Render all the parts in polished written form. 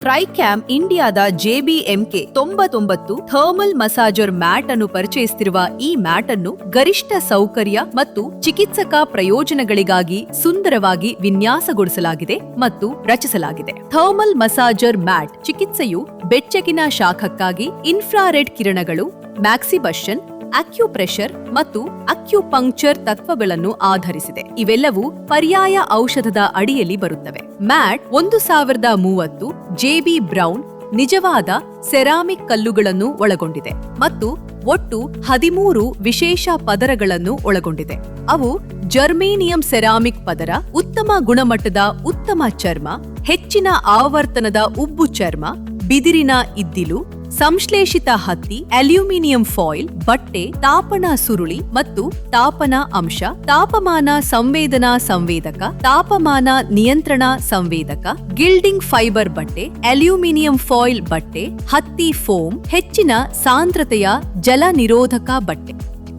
ಟ್ರೈಕ್ಯಾಮ್ ಇಂಡಿಯಾದ JBMK 99 thermal massager mat ಅನ್ನು ಪರಿಚಯಿಸುತ್ತಿರುವ ಈ ಮ್ಯಾಟ್ ಅನ್ನು ಗರಿಷ್ಠ ಸೌಕರ್ಯ ಮತ್ತು ಚಿಕಿತ್ಸಕ ಪ್ರಯೋಜನಗಳಿಗಾಗಿ ಸುಂದರವಾಗಿ ವಿನ್ಯಾಸಗೊಳಿಸಲಾಗಿದೆ ಮತ್ತು ರಚಿಸಲಾಗಿದೆ. ಥರ್ಮಲ್ ಮಸಾಜರ್ ಮ್ಯಾಟ್ ಚಿಕಿತ್ಸೆಯು ಬೆಚ್ಚಗಿನ ಶಾಖಕ್ಕಾಗಿ ಇನ್ಫ್ರಾರೆಡ್ ಕಿರಣಗಳು, ಮ್ಯಾಕ್ಸಿಬಷನ್, ಅಕ್ಯುಪ್ರೆಷರ್ ಮತ್ತು ಅಕ್ಯುಪಂಕ್ಚರ್ ತತ್ವಗಳನ್ನು ಆಧರಿಸಿದೆ. ಇವೆಲ್ಲವೂ ಪರ್ಯಾಯ ಔಷಧದ ಅಡಿಯಲ್ಲಿ ಬರುತ್ತವೆ. ಮ್ಯಾಟ್ 1030 JB ಬ್ರೌನ್ ನಿಜವಾದ ಸೆರಾಮಿಕ್ ಕಲ್ಲುಗಳನ್ನು ಒಳಗೊಂಡಿದೆ ಮತ್ತು ಒಟ್ಟು 13 ವಿಶೇಷ ಪದರಗಳನ್ನು ಒಳಗೊಂಡಿದೆ. ಅವು ಜರ್ಮೇನಿಯಂ ಸೆರಾಮಿಕ್ ಪದರ, ಉತ್ತಮ ಗುಣಮಟ್ಟದ ಉತ್ತಮ ಚರ್ಮ, ಹೆಚ್ಚಿನ ಆವರ್ತನದ ಉಬ್ಬು ಚರ್ಮ, ಬಿದಿರಿನ ಇದ್ದಿಲು, ಸಂಶ್ಲೇಷಿತ ಹತ್ತಿ, ಅಲ್ಯೂಮಿನಿಯಂ ಫಾಯಿಲ್, ಬಟ್ಟೆ, ತಾಪನ ಸುರುಳಿ ಮತ್ತು ತಾಪನ ಅಂಶ, ತಾಪಮಾನ ಸಂವೇದನಾ ಸಂವೇದಕ, ತಾಪಮಾನ ನಿಯಂತ್ರಣ ಸಂವೇದಕ, ಗಿಲ್ಡಿಂಗ್ ಫೈಬರ್ ಬಟ್ಟೆ, ಅಲ್ಯೂಮಿನಿಯಂ ಫಾಯಿಲ್ ಬಟ್ಟೆ, ಹತ್ತಿ ಫೋಮ್, ಹೆಚ್ಚಿನ ಸಾಂದ್ರತೆಯ ಜಲ ನಿರೋಧಕ ಬಟ್ಟೆ.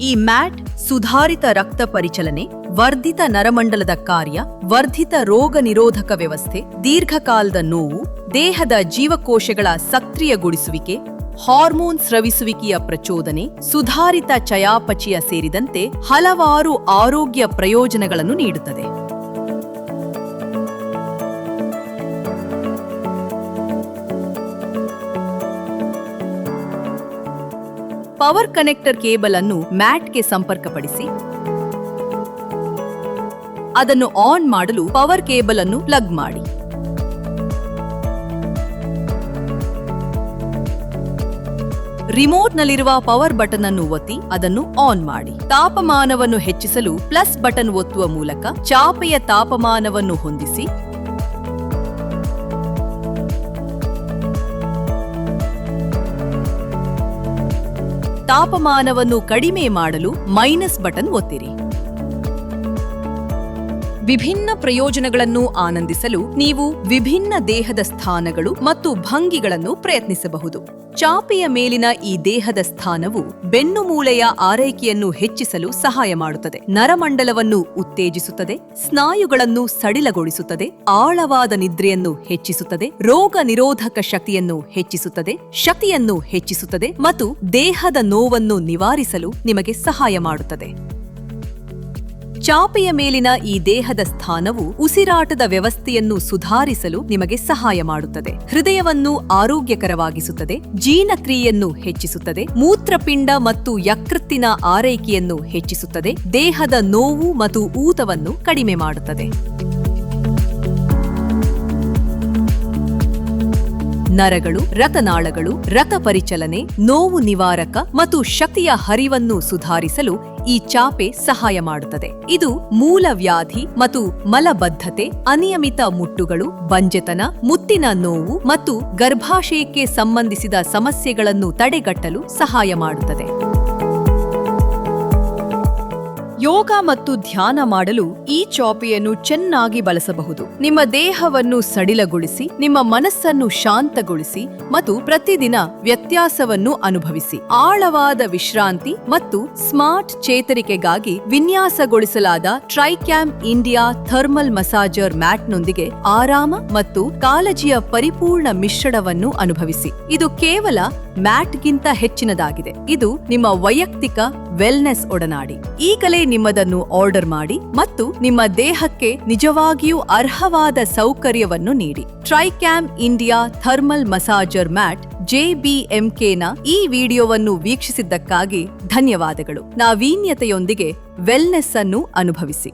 ಈ ಮ್ಯಾಟ್ ಸುಧಾರಿತ ರಕ್ತ ಪರಿಚಲನೆ, ವರ್ಧಿತ ನರಮಂಡಲದ ಕಾರ್ಯ, ವರ್ಧಿತ ರೋಗ ನಿರೋಧಕ ವ್ಯವಸ್ಥೆ, ದೀರ್ಘಕಾಲದ ನೋವು, ದೇಹದ ಜೀವಕೋಶಗಳ ಸಕ್ರಿಯಗೊಳಿಸುವಿಕೆ, ಹಾರ್ಮೋನ್ ಸ್ರವಿಸುವಿಕೆಯ ಪ್ರಚೋದನೆ, ಸುಧಾರಿತ ಚಯಾಪಚಯ ಸೇರಿದಂತೆ ಹಲವಾರು ಆರೋಗ್ಯ ಪ್ರಯೋಜನಗಳನ್ನು ನೀಡುತ್ತದೆ. ಪವರ್ ಕನೆಕ್ಟರ್ ಕೇಬಲ್ ಅನ್ನು ಮ್ಯಾಟ್ಗೆ ಸಂಪರ್ಕಪಡಿಸಿ ಅದನ್ನು ಆನ್ ಮಾಡಲು ಪವರ್ ಕೇಬಲ್ ಅನ್ನು ಪ್ಲಗ್ ಮಾಡಿ. ರಿಮೋಟ್ನಲ್ಲಿರುವ ಪವರ್ ಬಟನ್ ಅನ್ನು ಒತ್ತಿ ಅದನ್ನು ಆನ್ ಮಾಡಿ. ತಾಪಮಾನವನ್ನು ಹೆಚ್ಚಿಸಲು ಪ್ಲಸ್ ಬಟನ್ ಒತ್ತುವ ಮೂಲಕ ಚಾಪೆಯ ತಾಪಮಾನವನ್ನು ಹೊಂದಿಸಿ. ತಾಪಮಾನವನ್ನು ಕಡಿಮೆ ಮಾಡಲು ಮೈನಸ್ ಬಟನ್ ಒತ್ತಿರಿ. ವಿಭಿನ್ನ ಪ್ರಯೋಜನಗಳನ್ನು ಆನಂದಿಸಲು ನೀವು ವಿಭಿನ್ನ ದೇಹದ ಸ್ಥಾನಗಳು ಮತ್ತು ಭಂಗಿಗಳನ್ನು ಪ್ರಯತ್ನಿಸಬಹುದು. ಚಾಪೆಯ ಮೇಲಿನ ಈ ದೇಹದ ಸ್ಥಾನವು ಬೆನ್ನುಮೂಳೆಯ ಆರೈಕೆಯನ್ನು ಹೆಚ್ಚಿಸಲು ಸಹಾಯ ಮಾಡುತ್ತದೆ, ನರಮಂಡಲವನ್ನು ಉತ್ತೇಜಿಸುತ್ತದೆ, ಸ್ನಾಯುಗಳನ್ನು ಸಡಿಲಗೊಳಿಸುತ್ತದೆ, ಆಳವಾದ ನಿದ್ರೆಯನ್ನು ಹೆಚ್ಚಿಸುತ್ತದೆ, ರೋಗ ನಿರೋಧಕ ಶಕ್ತಿಯನ್ನು ಹೆಚ್ಚಿಸುತ್ತದೆ ಮತ್ತು ದೇಹದ ನೋವನ್ನು ನಿವಾರಿಸಲು ನಿಮಗೆ ಸಹಾಯ ಮಾಡುತ್ತದೆ. ಚಾಪೆಯ ಮೇಲಿನ ಈ ದೇಹದ ಸ್ಥಾನವು ಉಸಿರಾಟದ ವ್ಯವಸ್ಥೆಯನ್ನು ಸುಧಾರಿಸಲು ನಿಮಗೆ ಸಹಾಯ ಮಾಡುತ್ತದೆ, ಹೃದಯವನ್ನು ಆರೋಗ್ಯಕರವಾಗಿಸುತ್ತದೆ, ಜೀರ್ಣಕ್ರಿಯೆಯನ್ನು ಹೆಚ್ಚಿಸುತ್ತದೆ, ಮೂತ್ರಪಿಂಡ ಮತ್ತು ಯಕೃತ್ತಿನ ಆರೈಕೆಯನ್ನು ಹೆಚ್ಚಿಸುತ್ತದೆ, ದೇಹದ ನೋವು ಮತ್ತು ಊತವನ್ನು ಕಡಿಮೆ ಮಾಡುತ್ತದೆ. ನರಗಳು, ರಕ್ತನಾಳಗಳು, ರಕ್ತ ಪರಿಚಲನೆ, ನೋವು ನಿವಾರಕ ಮತ್ತು ಶಕ್ತಿಯ ಹರಿವನ್ನು ಸುಧಾರಿಸಲು ಈ ಚಾಪೆ ಸಹಾಯ ಮಾಡುತ್ತದೆ. ಇದು ಮೂಲವ್ಯಾಧಿ ಮತ್ತು ಮಲಬದ್ಧತೆ, ಅನಿಯಮಿತ ಮುಟ್ಟುಗಳು, ಬಂಜೆತನ, ಮುಟ್ಟಿನ ನೋವು ಮತ್ತು ಗರ್ಭಾಶಯಕ್ಕೆ ಸಂಬಂಧಿಸಿದ ಸಮಸ್ಯೆಗಳನ್ನು ತಡೆಗಟ್ಟಲು ಸಹಾಯ ಮಾಡುತ್ತದೆ. ಯೋಗ ಮತ್ತು ಧ್ಯಾನ ಮಾಡಲು ಈ ಚಾಪೆಯನ್ನು ಚೆನ್ನಾಗಿ ಬಳಸಬಹುದು. ನಿಮ್ಮ ದೇಹವನ್ನು ಸಡಿಲಗೊಳಿಸಿ, ನಿಮ್ಮ ಮನಸ್ಸನ್ನು ಶಾಂತಗೊಳಿಸಿ ಮತ್ತು ಪ್ರತಿದಿನ ವ್ಯತ್ಯಾಸವನ್ನು ಅನುಭವಿಸಿ. ಆಳವಾದ ವಿಶ್ರಾಂತಿ ಮತ್ತು ಸ್ಮಾರ್ಟ್ ಚೇತರಿಕೆಗಾಗಿ ವಿನ್ಯಾಸಗೊಳಿಸಲಾದ ಟ್ರೈಕ್ಯಾಮ್ ಇಂಡಿಯಾ ಥರ್ಮಲ್ ಮಸಾಜರ್ ಮ್ಯಾಟ್ನೊಂದಿಗೆ ಆರಾಮ ಮತ್ತು ಕಾಳಜಿಯ ಪರಿಪೂರ್ಣ ಮಿಶ್ರಣವನ್ನು ಅನುಭವಿಸಿ. ಇದು ಕೇವಲ ಮ್ಯಾಟ್ಗಿಂತ ಹೆಚ್ಚಿನದಾಗಿದೆ. ಇದು ನಿಮ್ಮ ವೈಯಕ್ತಿಕ ವೆಲ್ನೆಸ್ ಒಡನಾಡಿ. ಈಗಲೇ ನಿಮ್ಮದನ್ನು ಆರ್ಡರ್ ಮಾಡಿ ಮತ್ತು ನಿಮ್ಮ ದೇಹಕ್ಕೆ ನಿಜವಾಗಿಯೂ ಅರ್ಹವಾದ ಸೌಕರ್ಯವನ್ನು ನೀಡಿ. ಟ್ರೈಕ್ಯಾಮ್ ಇಂಡಿಯಾ ಥರ್ಮಲ್ ಮಸಾಜರ್ ಮ್ಯಾಟ್ JBMKನ ಈ ವಿಡಿಯೋವನ್ನು ವೀಕ್ಷಿಸಿದ್ದಕ್ಕಾಗಿ ಧನ್ಯವಾದಗಳು. ನಾವೀನ್ಯತೆಯೊಂದಿಗೆ ವೆಲ್ನೆಸ್ ಅನ್ನು ಅನುಭವಿಸಿ.